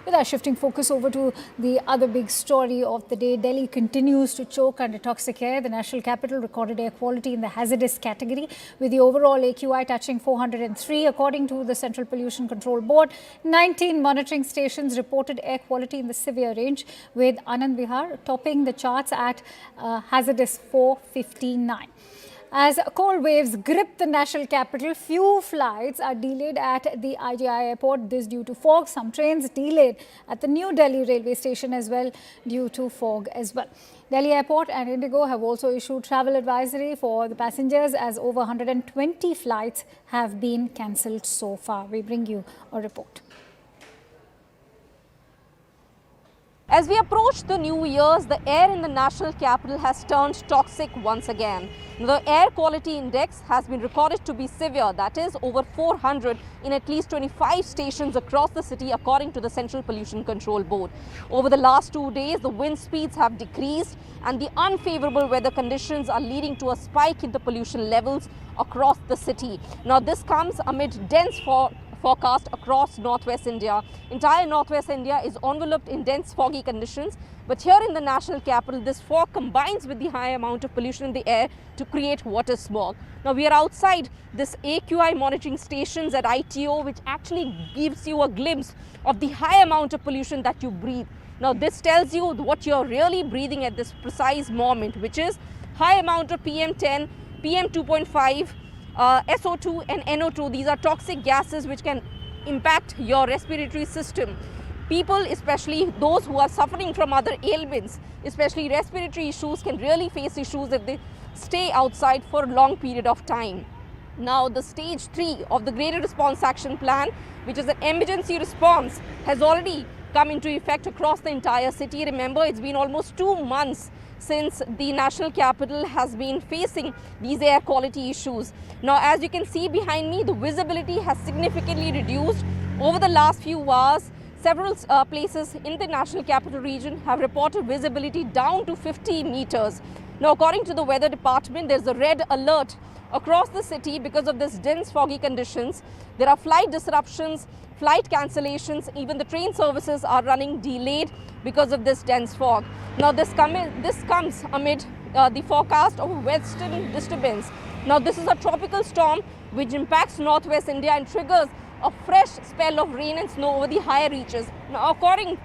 With our shifting focus over to the other big story of the day, Delhi continues to choke under toxic air. The national capital recorded air quality in the hazardous category, with the overall AQI touching 403. According to the Central Pollution Control Board, 19 monitoring stations reported air quality in the severe range, with Anand Vihar topping the charts at hazardous 459. As cold waves grip the national capital, few flights are delayed at the IGI airport. This due to fog. Some trains delayed at the New Delhi railway station as well due to fog as well. Delhi Airport and Indigo have also issued travel advisory for the passengers, as over 120 flights have been cancelled so far. We bring you a report. As we approach the New Year's, the air in the national capital has turned toxic once again. The air quality index has been recorded to be severe, that is over 400 in at least 25 stations across the city, according to the Central Pollution Control Board. Over the last 2 days, the wind speeds have decreased and the unfavorable weather conditions are leading to a spike in the pollution levels across the city. Now, this comes amid dense forecast across northwest India. Entire northwest India is enveloped in dense foggy conditions, but here in the national capital, this fog combines with the high amount of pollution in the air to create water smog. Now, we are outside this AQI monitoring stations at ITO, which actually gives you a glimpse of the high amount of pollution that you breathe. Now, this tells you what you're really breathing at this precise moment, which is high amount of PM10, PM2.5, SO2 and NO2. These are toxic gases which can impact your respiratory system. People, especially those who are suffering from other ailments, especially respiratory issues, can really face issues if they stay outside for a long period of time. Now, the stage 3 of the Graded Response Action Plan, which is an emergency response, has already come into effect across the entire city. Remember, it's been almost 2 months since the national capital has been facing these air quality issues. Now, as you can see behind me, the visibility has significantly reduced over the last few hours. Several places in the national capital region have reported visibility down to 50 meters. Now, according to the weather department, there's a red alert across the city because of this dense foggy conditions. There are flight disruptions, flight cancellations, even the train services are running delayed because of this dense fog. Now, this comes amid the forecast of a western disturbance. Now, this is a tropical storm which impacts northwest India and triggers a fresh spell of rain and snow over the higher reaches. Now, according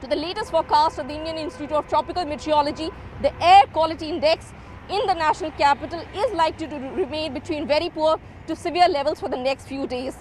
to the latest forecast of the Indian Institute of Tropical Meteorology, the air quality index in the national capital is likely to remain between very poor to severe levels for the next few days.